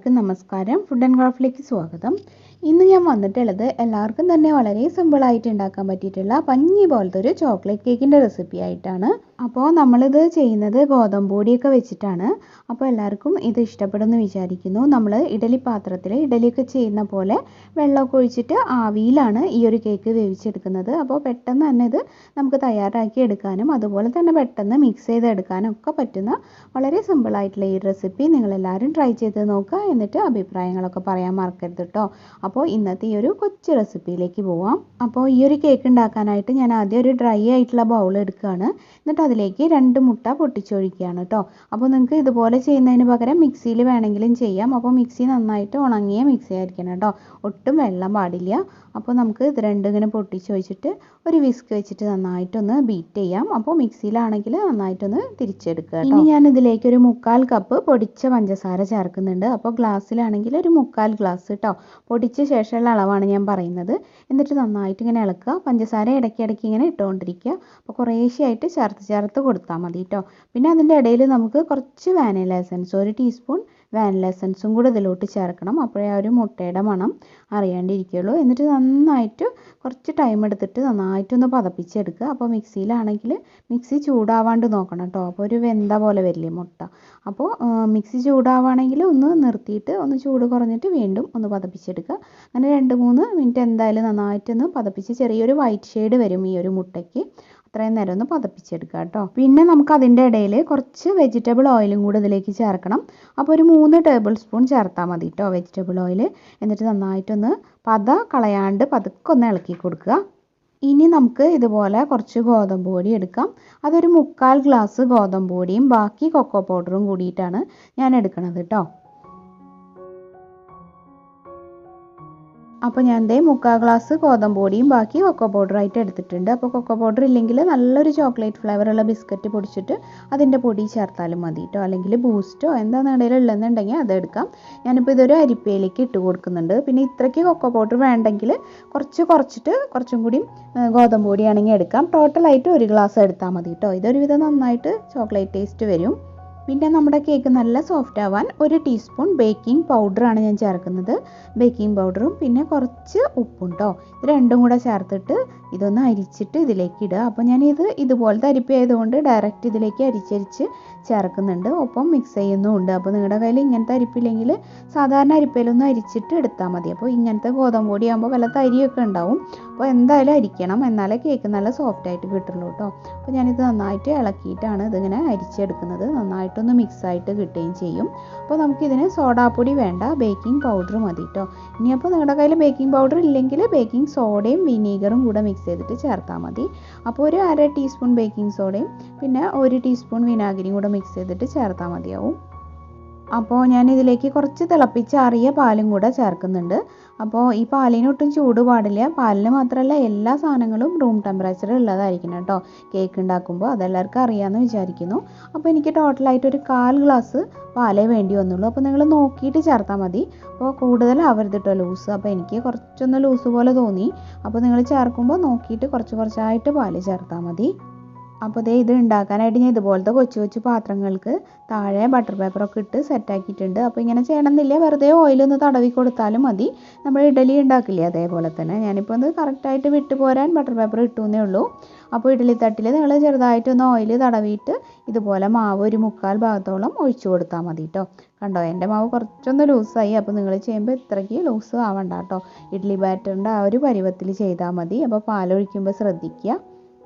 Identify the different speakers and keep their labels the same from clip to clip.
Speaker 1: എല്ലാവർക്കും നമസ്കാരം. Food and ക്രാഫ്റ്റിലേക്ക് സ്വാഗതം. ഇന്ന് ഞാൻ വന്നിട്ടുള്ളത് എല്ലാവർക്കും തന്നെ വളരെ സിമ്പിളായിട്ട് ഉണ്ടാക്കാൻ പറ്റിയിട്ടുള്ള പഞ്ഞി പോലത്തെ ഒരു ചോക്ലേറ്റ് കേക്കിൻ്റെ റെസിപ്പി ആയിട്ടാണ്. അപ്പോൾ നമ്മളിത് ചെയ്യുന്നത് ഗോതമ്പ് പൊടിയൊക്കെ വെച്ചിട്ടാണ്. അപ്പോൾ എല്ലാവർക്കും ഇത് ഇഷ്ടപ്പെടുമെന്ന് വിചാരിക്കുന്നു. നമ്മൾ ഇഡലി പാത്രത്തിൽ ഇഡലിയൊക്കെ ചെയ്യുന്ന പോലെ വെള്ളമൊക്കെ ഒഴിച്ചിട്ട് ആവിയിലാണ് ഈ ഒരു കേക്ക് വേവിച്ചെടുക്കുന്നത്. അപ്പോൾ പെട്ടെന്ന് തന്നെ ഇത് നമുക്ക് തയ്യാറാക്കി എടുക്കാനും അതുപോലെ തന്നെ പെട്ടെന്ന് മിക്സ് ചെയ്തെടുക്കാനും ഒക്കെ പറ്റുന്ന വളരെ സിമ്പിളായിട്ടുള്ള ഈ റെസിപ്പി നിങ്ങളെല്ലാവരും ട്രൈ ചെയ്ത് നോക്കുക. എന്നിട്ട് അഭിപ്രായങ്ങളൊക്കെ പറയാൻ മറക്കരുത് കേട്ടോ. അപ്പോൾ ഇന്നത്തെ ഈ ഒരു കൊച്ചു റെസിപ്പിയിലേക്ക് പോവാം. അപ്പോൾ ഈ ഒരു കേക്ക് ഉണ്ടാക്കാനായിട്ട് ഞാൻ ആദ്യം ഒരു ഡ്രൈ ആയിട്ടുള്ള ബൗൾ എടുക്കുകയാണ്. എന്നിട്ട് അതിലേക്ക് 2 മുട്ട പൊട്ടിച്ചൊഴിക്കുകയാണ് കേട്ടോ. അപ്പോൾ നിങ്ങൾക്ക് ഇതുപോലെ ചെയ്യുന്നതിന് പകരം മിക്സിയിൽ വേണമെങ്കിലും ചെയ്യാം. അപ്പോൾ മിക്സി നന്നായിട്ട് ഉണങ്ങിയ മിക്സി ആയിരിക്കണം കേട്ടോ, ഒട്ടും വെള്ളം പാടില്ല. അപ്പോൾ നമുക്ക് ഇത് രണ്ടും ഇങ്ങനെ പൊട്ടിച്ചൊഴിച്ചിട്ട് ഒരു വിസ്ക് വെച്ചിട്ട് നന്നായിട്ടൊന്ന് ബീറ്റ് ചെയ്യാം. അപ്പോൾ മിക്സിയിലാണെങ്കിൽ നന്നായിട്ടൊന്ന് തിരിച്ചെടുക്കുക. ഇനി ഞാൻ ഇതിലേക്ക് ഒരു 1/4 കപ്പ് പൊടിച്ച പഞ്ചസാര ചേർക്കുന്നുണ്ട്. അപ്പോൾ ഗ്ലാസ്സിലാണെങ്കിൽ ഒരു 1/4 ഗ്ലാസ് കേട്ടോ. പൊടിച്ച ശേഷമുള്ള അളവാണ് ഞാൻ പറയുന്നത്. എന്നിട്ട് നന്നായിട്ട് ഇങ്ങനെ ഇളക്കുക. പഞ്ചസാര ഇടയ്ക്കിടയ്ക്ക് ഇങ്ങനെ ഇട്ടുകൊണ്ടിരിക്കുക. അപ്പോൾ കുറേശ്ശെയായിട്ട് ചേർത്ത് കൊടുത്താൽ മതി കേട്ടോ. പിന്നെ അതിൻ്റെ ഇടയിൽ നമുക്ക് കുറച്ച് വാനില എസൻസ്, 1 ടീസ്പൂൺ വാനില എസൻസും കൂടെ ഇതിലോട്ട് ചേർക്കണം. അപ്പോഴേ ആ ഒരു മുട്ടയുടെ മണം അറിയാണ്ടിരിക്കുകയുള്ളൂ. എന്നിട്ട് നന്നായിട്ട് കുറച്ച് ടൈം എടുത്തിട്ട് നന്നായിട്ടൊന്ന് പതപ്പിച്ചെടുക്കുക. അപ്പോൾ മിക്സിയിലാണെങ്കിൽ മിക്സി ചൂടാവാണ്ട് നോക്കണം കേട്ടോ. അപ്പോൾ ഒരു വെന്ത പോലെ വരില്ലേ മുട്ട. അപ്പോൾ മിക്സി ചൂടാവുകയാണെങ്കിൽ ഒന്ന് നിർത്തിയിട്ട് ഒന്ന് ചൂട് കുറഞ്ഞിട്ട് വീണ്ടും ഒന്ന് പതപ്പിച്ചെടുക്കുക. അങ്ങനെ 2-3 മിനിറ്റ് എന്തായാലും നന്നായിട്ടൊന്ന് പതപ്പിച്ച് ചെറിയൊരു വൈറ്റ് ഷെയ്ഡ് വരും ഈ ഒരു മുട്ടയ്ക്ക്. അത്രയും നേരം ഒന്ന് പതപ്പിച്ചെടുക്കുക കേട്ടോ. പിന്നെ നമുക്ക് അതിൻ്റെ ഇടയിൽ കുറച്ച് വെജിറ്റബിൾ ഓയിലും കൂടെ ഇതിലേക്ക് ചേർക്കണം. അപ്പോൾ ഒരു 3 ടേബിൾ സ്പൂൺ ചേർത്താൽ മതി കേട്ടോ വെജിറ്റബിൾ ഓയിൽ. എന്നിട്ട് നന്നായിട്ടൊന്ന് പത കളയാണ്ട് പതുക്കെ ഒന്ന് ഇളക്കി കൊടുക്കുക. ഇനി നമുക്ക് ഇതുപോലെ കുറച്ച് ഗോതമ്പ് പൊടി എടുക്കാം. അതൊരു 1/4 ഗ്ലാസ് ഗോതമ്പ് പൊടിയും ബാക്കി കൊക്കോ പൗഡറും കൂടിയിട്ടാണ് ഞാൻ എടുക്കുന്നത് കേട്ടോ. അപ്പോൾ ഞാൻ 1/4 ഗ്ലാസ് ഗോതമ്പ് പൊടിയും ബാക്കി കൊക്കോ പൗഡറായിട്ട് എടുത്തിട്ടുണ്ട്. അപ്പോൾ കൊക്കോ പൗഡർ ഇല്ലെങ്കിൽ നല്ലൊരു ചോക്ലേറ്റ് ഫ്ലേവറുള്ള ബിസ്ക്കറ്റ് പൊടിച്ചിട്ട് അതിൻ്റെ പൊടി ചേർത്താലും മതി കേട്ടോ. അല്ലെങ്കിൽ ബൂസ്റ്റോ എന്താണ് ഇടയിൽ ഉള്ളതെന്നുണ്ടെങ്കിൽ അതെടുക്കാം. ഞാനിപ്പോൾ ഇതൊരു അരിപ്പയിലേക്ക് ഇട്ട് കൊടുക്കുന്നുണ്ട്. പിന്നെ ഇത്രയ്ക്ക് കൊക്കോ പൗഡർ വേണ്ടെങ്കിൽ കുറച്ചിട്ട് കുറച്ചും കൂടി ഗോതമ്പ് പൊടിയാണെങ്കിൽ എടുക്കാം. ടോട്ടലായിട്ട് 1 ഗ്ലാസ് എടുത്താൽ മതി കേട്ടോ. ഇതൊരുവിധം നന്നായിട്ട് ചോക്ലേറ്റ് ടേസ്റ്റ് വരും. പിന്നെ നമ്മുടെ കേക്ക് നല്ല സോഫ്റ്റ് ആവാൻ 1 ടീസ്പൂൺ ബേക്കിംഗ് പൗഡറാണ് ഞാൻ ചേർക്കുന്നത്. ബേക്കിംഗ് പൗഡറും പിന്നെ കുറച്ച് ഉപ്പും കേട്ടോ. ഇത് രണ്ടും കൂടെ ചേർത്തിട്ട് ഇതൊന്ന് അരിച്ചിട്ട് ഇതിലേക്ക് ഇടുക. അപ്പോൾ ഞാനിത് ഇതുപോലത്തെ അരിപ്പ ആയതുകൊണ്ട് ഡയറക്റ്റ് ഇതിലേക്ക് അരിച്ചരിച്ച് ചേർക്കുന്നുണ്ട്. ഒപ്പം മിക്സ് ചെയ്യുന്നുമുണ്ട്. അപ്പോൾ നിങ്ങളുടെ കയ്യിൽ ഇങ്ങനത്തെ അരിപ്പില്ലെങ്കിൽ സാധാരണ അരിപ്പയിലൊന്ന് അരിച്ചിട്ട് എടുത്താൽ മതി. അപ്പോൾ ഇങ്ങനത്തെ ഗോതമ്പ് പൊടി ആകുമ്പോൾ വല്ല തരിയൊക്കെ ഉണ്ടാവും. അപ്പോൾ എന്തായാലും അരിക്കണം, എന്നാലേ കേക്ക് നല്ല സോഫ്റ്റായിട്ട് കിട്ടുള്ളൂ കേട്ടോ. അപ്പോൾ ഞാനിത് നന്നായിട്ട് ഇളക്കിയിട്ടാണ് ഇതിങ്ങനെ അരിച്ചെടുക്കുന്നത്. നന്നായിട്ടൊന്ന് മിക്സായിട്ട് കിട്ടുകയും ചെയ്യും. അപ്പോൾ നമുക്കിതിന് സോഡാപ്പൊടി വേണ്ട, ബേക്കിംഗ് പൗഡർ മതി കേട്ടോ. ഇനിയപ്പോൾ നിങ്ങളുടെ കയ്യിൽ ബേക്കിംഗ് പൗഡർ ഇല്ലെങ്കിൽ ബേക്കിംഗ് സോഡയും വിനീഗറും കൂടെ മിക്സ് ചെയ്തിട്ട് ചേർത്താൽ മതി. അപ്പോൾ ഒരു 1/2 ടീസ്പൂൺ ബേക്കിംഗ് സോഡയും പിന്നെ 1 ടീസ്പൂൺ വിനാഗിരിയും കൂടെ മിക്സ് ചെയ്തിട്ട് ചേർത്താൽ മതിയാവും. അപ്പോൾ ഞാൻ ഇതിലേക്ക് കുറച്ച് തിളപ്പിച്ചാറിയ പാലും കൂടെ ചേർക്കുന്നുണ്ട്. അപ്പോൾ ഈ പാലിനൊട്ടും ചൂട് പാടില്ല. പാലിന് മാത്രമല്ല എല്ലാ സാധനങ്ങളും റൂം ടെമ്പറേച്ചർ ഉള്ളതായിരിക്കണം കേട്ടോ കേക്ക് ഉണ്ടാക്കുമ്പോൾ. അതെല്ലാവർക്കും അറിയാമെന്ന് വിചാരിക്കുന്നു. അപ്പോൾ എനിക്ക് ടോട്ടലായിട്ട് ഒരു 1/4 ഗ്ലാസ് പാലേ വേണ്ടി വന്നുള്ളൂ. അപ്പോൾ നിങ്ങൾ നോക്കിയിട്ട് ചേർത്താൽ മതി. അപ്പോൾ കൂടുതലാവരുത് കേട്ടോ ലൂസ്. അപ്പോൾ എനിക്ക് കുറച്ചൊന്ന് ലൂസ് പോലെ തോന്നി. അപ്പോൾ നിങ്ങൾ ചേർക്കുമ്പോൾ നോക്കിയിട്ട് കുറച്ചായിട്ട് പാല് ചേർത്താൽ മതി. അപ്പോൾ ഇത് ഉണ്ടാക്കാനായിട്ട് ഞാൻ ഇതുപോലത്തെ കൊച്ചു പാത്രങ്ങൾക്ക് താഴെ ബട്ടർ പേപ്പറൊക്കെ ഇട്ട് സെറ്റാക്കിയിട്ടുണ്ട്. അപ്പോൾ ഇങ്ങനെ ചെയ്യണമെന്നില്ല, വെറുതെ ഓയിലൊന്ന് തടവി കൊടുത്താലും മതി. നമ്മൾ ഇഡലി ഉണ്ടാക്കില്ലേ അതേപോലെ തന്നെ. ഞാനിപ്പോൾ ഒന്ന് കറക്റ്റായിട്ട് വിട്ട് പോരാൻ ബട്ടർ പേപ്പർ ഇട്ടു എന്നേ ഉള്ളൂ. അപ്പോൾ ഇഡലി തട്ടിൽ നിങ്ങൾ ചെറുതായിട്ടൊന്ന് ഓയിൽ തടവിയിട്ട് ഇതുപോലെ മാവ് ഒരു 1/4 ഭാഗത്തോളം ഒഴിച്ചു കൊടുത്താൽ മതി കേട്ടോ. കണ്ടോ, എൻ്റെ മാവ് കുറച്ചൊന്ന് ലൂസായി. അപ്പോൾ നിങ്ങൾ ചെയ്യുമ്പോൾ ഇത്രയ്ക്ക് ലൂസ് ആവണ്ട കേട്ടോ. ഇഡ്ഡലി ബാറ്ററിൻ്റെ ആ ഒരു പരുവത്തിൽ ചെയ്താൽ മതി. അപ്പോൾ പാലൊഴിക്കുമ്പോൾ ശ്രദ്ധിക്കുക.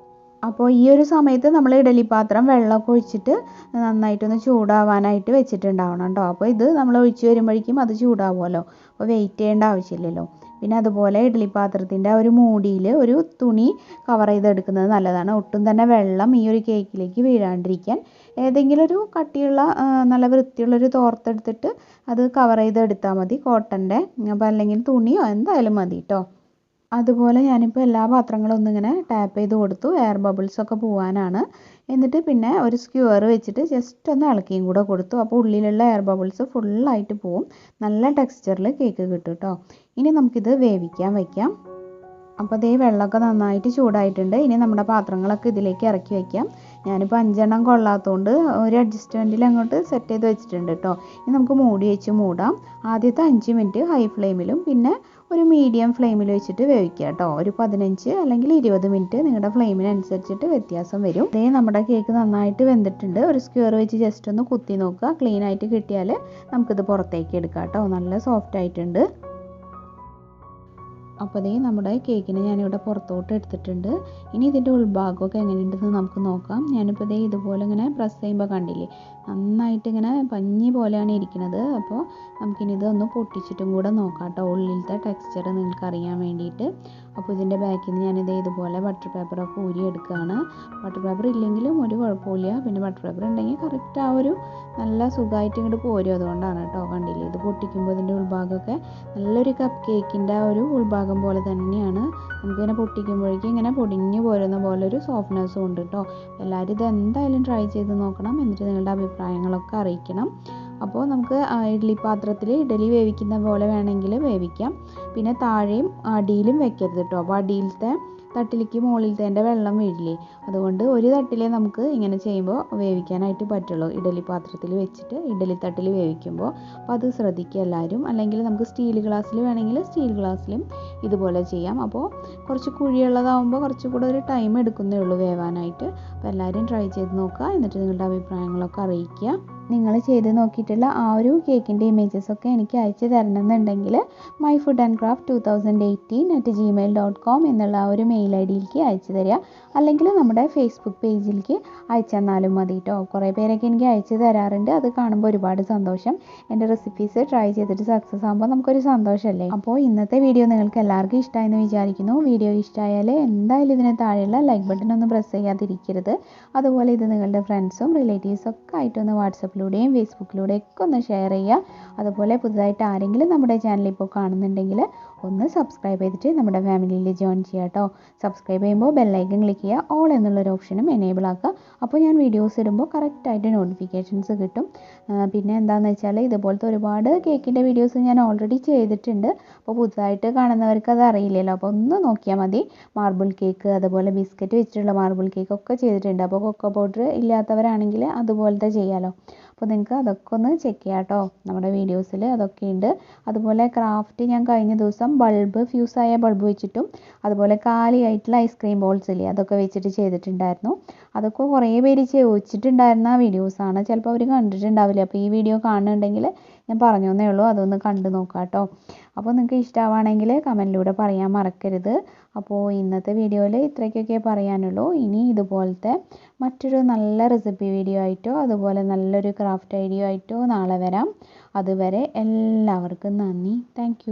Speaker 1: അപ്പോൾ ഈ ഒരു സമയത്ത് നമ്മൾ ഇഡലി പാത്രം വെള്ളമൊക്കെ ഒഴിച്ചിട്ട് നന്നായിട്ടൊന്ന് ചൂടാവാനായിട്ട് വെച്ചിട്ടുണ്ടാവണം കേട്ടോ. അപ്പോൾ ഇത് നമ്മൾ ഒഴിച്ച് വരുമ്പോഴേക്കും അത് ചൂടാവുമല്ലോ. അപ്പോൾ വെയിറ്റ് ചെയ്യേണ്ട ആവശ്യമില്ലല്ലോ. പിന്നെ അതുപോലെ ഇഡലി പാത്രത്തിൻ്റെ ആ ഒരു മൂടിയിൽ ഒരു തുണി കവർ ചെയ്തെടുക്കുന്നത് നല്ലതാണ്. ഒട്ടും തന്നെ വെള്ളം ഈ ഒരു കേക്കിലേക്ക് വീഴാണ്ടിരിക്കാൻ ഏതെങ്കിലും ഒരു കട്ടിയുള്ള നല്ല വൃത്തിയുള്ളൊരു തോർത്തെടുത്തിട്ട് അത് കവർ ചെയ്തെടുത്താൽ മതി, കോട്ടൻ്റെ. അപ്പോൾ അല്ലെങ്കിൽ തുണിയോ എന്തായാലും മതി കേട്ടോ. അതുപോലെ ഞാനിപ്പോൾ എല്ലാ പാത്രങ്ങളും ഒന്നിങ്ങനെ ടാപ്പ് ചെയ്ത് കൊടുത്തു, എയർ ബബിൾസൊക്കെ പോകാനാണ്. എന്നിട്ട് പിന്നെ ഒരു സ്ക്യൂർ വെച്ചിട്ട് ജസ്റ്റ് ഒന്ന് ഇളക്കിയും കൂടെ കൊടുത്തു. അപ്പോൾ ഉള്ളിലുള്ള എയർ ബബിൾസ് ഫുള്ളായിട്ട് പോവും. നല്ല ടെക്സ്ചറിൽ കേക്ക് കിട്ടും കേട്ടോ. ഇനി നമുക്കിത് വേവിക്കാൻ വയ്ക്കാം. അപ്പോൾ വെള്ളമൊക്കെ നന്നായിട്ട് ചൂടായിട്ടുണ്ട്. ഇനി നമ്മുടെ പാത്രങ്ങളൊക്കെ ഇതിലേക്ക് ഇറക്കി വയ്ക്കാം. ഞാനിപ്പോൾ 5 എണ്ണം കൊള്ളാത്തതുകൊണ്ട് ഒരു അഡ്ജസ്റ്റ്മെൻറ്റിൽ അങ്ങോട്ട് സെറ്റ് ചെയ്ത് വെച്ചിട്ടുണ്ട് കേട്ടോ. ഇനി നമുക്ക് മൂടി വെച്ച് മൂടാം. ആദ്യത്തെ 5 മിനിറ്റ് ഹൈ ഫ്ലെയിമിലും പിന്നെ ഒരു മീഡിയം ഫ്ലെയിമിൽ വെച്ചിട്ട് വേവിക്കുക കേട്ടോ. ഒരു 15 അല്ലെങ്കിൽ 20 മിനിറ്റ് നിങ്ങളുടെ ഫ്ലെയിമിനനുസരിച്ചിട്ട് വ്യത്യാസം വരും. ഇതേ നമ്മുടെ കേക്ക് നന്നായിട്ട് വെന്തിട്ടുണ്ട്. ഒരു സ്ക്വയർ വെച്ച് ജസ്റ്റ് ഒന്ന് കുത്തി നോക്കുക. ക്ലീൻ ആയിട്ട് കിട്ടിയാൽ നമുക്കിത് പുറത്തേക്ക് എടുക്കാം കേട്ടോ. നല്ല സോഫ്റ്റ് ആയിട്ടുണ്ട്. അപ്പോൾ ദേ നമ്മുടെ കേക്കിനെ ഞാനിവിടെ പുറത്തോട്ട് എടുത്തിട്ടുണ്ട്. ഇനി ഇതിൻ്റെ ഉൾഭാഗമൊക്കെ എങ്ങനെയുണ്ടെന്ന് നമുക്ക് നോക്കാം. ഞാനിപ്പോൾ ദേ ഇതുപോലെ ഇങ്ങനെ പ്രസ് ചെയ്യുമ്പോൾ കണ്ടില്ലേ, നന്നായിട്ട് ഇങ്ങനെ പഞ്ഞി പോലെയാണ് ഇരിക്കുന്നത്. അപ്പോൾ നമുക്കിനി ഇതൊന്ന് പൊട്ടിച്ചിട്ടും കൂടെ നോക്കാം കേട്ടോ, ഉള്ളിലത്തെ ടെക്സ്ചർ നിങ്ങൾക്ക് അറിയാൻ വേണ്ടിയിട്ട്. അപ്പോൾ ഇതിൻ്റെ ബാക്കിൽ നിന്ന് ഞാനിത് ഇതുപോലെ ബട്ടർ പേപ്പറൊക്കെ ഊരി എടുക്കുകയാണ്. ബട്ടർ പേപ്പർ ഇല്ലെങ്കിലും ഒരു കുഴപ്പമില്ല. പിന്നെ ബട്ടർ പേപ്പർ ഉണ്ടെങ്കിൽ കറക്റ്റ് ആ ഒരു നല്ല സുഖമായിട്ട് ഇങ്ങോട്ട് പോരും. അതുകൊണ്ടാണ് കേട്ടോ. കണ്ടില്ലേ, ഇത് പൊട്ടിക്കുമ്പോൾ ഇതിൻ്റെ ഉൾഭാഗമൊക്കെ നല്ലൊരു കപ്പ് കേക്കിൻ്റെ ആ ഒരു ഉൾഭാഗം പോലെ തന്നെയാണ്. നമുക്കിങ്ങനെ പൊട്ടിക്കുമ്പോഴേക്കും ഇങ്ങനെ പൊടിഞ്ഞു പോരുന്ന പോലെ ഒരു സോഫ്റ്റ്നെസ്സും ഉണ്ട് കേട്ടോ. എല്ലാവരും ഇത് എന്തായാലും ട്രൈ ചെയ്ത് നോക്കണം. എന്നിട്ട് നിങ്ങളുടെ അഭിപ്രായങ്ങളൊക്കെ അറിയിക്കണം. അപ്പോൾ നമുക്ക് ഇഡ്ഡലി പാത്രത്തിൽ ഇഡ്ഡലി വേവിക്കുന്ന പോലെ വേണമെങ്കിൽ വേവിക്കാം. പിന്നെ താഴെയും അടിയിലും വെക്കരുത് കേട്ടോ. അപ്പോൾ അടിയിലത്തെ തട്ടിലേക്ക് മുകളിലത്തെ വെള്ളം വീഴില്ലേ, അതുകൊണ്ട് ഒരു തട്ടിലേ നമുക്ക് ഇങ്ങനെ ചെയ്യുമ്പോൾ വേവിക്കാനായിട്ട് പറ്റുള്ളൂ. ഇഡ്ഡലി പാത്രത്തിൽ വെച്ചിട്ട് ഇഡ്ഡലി തട്ടിൽ വേവിക്കുമ്പോൾ അപ്പോൾ അത് ശ്രദ്ധിക്കുക എല്ലാവരും. അല്ലെങ്കിൽ നമുക്ക് സ്റ്റീൽ ഗ്ലാസ്സിൽ വേണമെങ്കിൽ സ്റ്റീൽ ഗ്ലാസ്സിലും ഇതുപോലെ ചെയ്യാം. അപ്പോൾ കുറച്ച് കുഴിയുള്ളതാകുമ്പോൾ കുറച്ചുകൂടെ ഒരു ടൈം എടുക്കുന്നേ ഉള്ളൂ വേവാനായിട്ട്. അപ്പോൾ എല്ലാവരും ട്രൈ ചെയ്ത് നോക്കുക. എന്നിട്ട് നിങ്ങളുടെ അഭിപ്രായങ്ങളൊക്കെ അറിയിക്കുക. നിങ്ങൾ ചെയ്ത് നോക്കിയിട്ടുള്ള ആ ഒരു കേക്കിൻ്റെ ഇമേജസൊക്കെ എനിക്ക് അയച്ചു തരണമെന്നുണ്ടെങ്കിൽ myfoodandcraft2018@gmail.com എന്നുള്ള ആ ഒരു മെയിൽ ഐഡിയിലേക്ക് അയച്ചു തരിക. അല്ലെങ്കിൽ നമ്മുടെ ഫേസ്ബുക്ക് പേജിലേക്ക് അയച്ചു തന്നാലും മതി കേട്ടോ. കുറേ പേരൊക്കെ എനിക്ക് അയച്ചു തരാറുണ്ട്. അത് കാണുമ്പോൾ ഒരുപാട് സന്തോഷം. എൻ്റെ റെസിപ്പീസ് ട്രൈ ചെയ്തിട്ട് സക്സസ് ആകുമ്പോൾ നമുക്കൊരു സന്തോഷമല്ലേ. അപ്പോൾ ഇന്നത്തെ വീഡിയോ നിങ്ങൾക്ക് എല്ലാവർക്കും ഇഷ്ടമായെന്ന് വിചാരിക്കുന്നു. വീഡിയോ ഇഷ്ടമായാൽ എന്തായാലും ഇതിന് താഴെയുള്ള ലൈക്ക് ബട്ടൺ ഒന്ന് പ്രസ് ചെയ്യാതിരിക്കരുത്. അതുപോലെ ഇത് നിങ്ങളുടെ ഫ്രണ്ട്സും റിലേറ്റീവ്സും ഒക്കെ ആയിട്ടൊന്ന് വാട്സപ്പിലൂടെയും ഫേസ്ബുക്കിലൂടെയും ഒക്കെ ഒന്ന് ഷെയർ ചെയ്യുക. അതുപോലെ പുതുതായിട്ട് ആരെങ്കിലും നമ്മുടെ ചാനൽ ഇപ്പോൾ കാണുന്നുണ്ടെങ്കിൽ ഒന്ന് സബ്സ്ക്രൈബ് ചെയ്തിട്ട് നമ്മുടെ ഫാമിലിയിൽ ജോയിൻ ചെയ്യുക കേട്ടോ. സബ്സ്ക്രൈബ് ചെയ്യുമ്പോൾ ബെല്ലൈക്കൺ ക്ലിക്ക് ചെയ്യുക. ഓൾ എന്നുള്ളൊരു ഓപ്ഷനും എനേബിൾ ആക്കുക. അപ്പോൾ ഞാൻ വീഡിയോസ് ഇടുമ്പോൾ കറക്റ്റായിട്ട് നോട്ടിഫിക്കേഷൻസ് കിട്ടും. പിന്നെ എന്താണെന്ന് വെച്ചാൽ ഇതുപോലത്തെ ഒരുപാട് കേക്കിൻ്റെ വീഡിയോസ് ഞാൻ ഓൾറെഡി ചെയ്തിട്ടുണ്ട്. അപ്പോൾ പുതുതായിട്ട് കാണുന്നവർക്ക് അത് അറിയില്ലല്ലോ. അപ്പോൾ ഒന്ന് നോക്കിയാൽ മതി. മാർബിൾ കേക്ക്, അതുപോലെ ബിസ്ക്കറ്റ് വെച്ചിട്ടുള്ള മാർബിൾ കേക്ക് ഒക്കെ ചെയ്തിട്ടുണ്ട്. അപ്പോൾ കൊക്കോ പൗഡർ ഇല്ലാത്തവരാണെങ്കിൽ അതുപോലത്തെ ചെയ്യാമല്ലോ. അപ്പോൾ നിങ്ങൾക്ക് അതൊക്കെ ഒന്ന് ചെക്ക് ചെയ്യാം കേട്ടോ. നമ്മുടെ വീഡിയോസിൽ അതൊക്കെ ഉണ്ട്. അതുപോലെ ക്രാഫ്റ്റ് ഞാൻ കഴിഞ്ഞ ദിവസം ഫ്യൂസായ ബൾബ് വെച്ചിട്ടും അതുപോലെ കാലിയായിട്ടുള്ള ഐസ്ക്രീം ബോൾസ് ഇല്ലേ, അതൊക്കെ വെച്ചിട്ട് ചെയ്തിട്ടുണ്ടായിരുന്നു. അതൊക്കെ കുറേ പേര് ചോദിച്ചിട്ടുണ്ടായിരുന്ന വീഡിയോസാണ്. ചിലപ്പോൾ അവർ കണ്ടിട്ടുണ്ടാവില്ല. അപ്പോൾ ഈ വീഡിയോ കാണുന്നുണ്ടെങ്കിൽ ഞാൻ പറഞ്ഞു എന്നേ ഉള്ളൂ, അതൊന്ന് കണ്ടു നോക്കാം കേട്ടോ. അപ്പോൾ നിങ്ങൾക്ക് ഇഷ്ടമാണെങ്കിൽ കമൻറ്റിലൂടെ പറയാൻ മറക്കരുത്. അപ്പോൾ ഇന്നത്തെ വീഡിയോയിൽ ഇത്രയ്ക്കൊക്കെ പറയാനുള്ളൂ. ഇനി ഇതുപോലത്തെ മറ്റൊരു നല്ല റെസിപ്പി വീഡിയോ ആയിട്ടോ അതുപോലെ നല്ലൊരു ക്രാഫ്റ്റ് ഐഡിയ ആയിട്ടോ നാളെ വരാം. അതുവരെ എല്ലാവർക്കും നന്ദി. താങ്ക്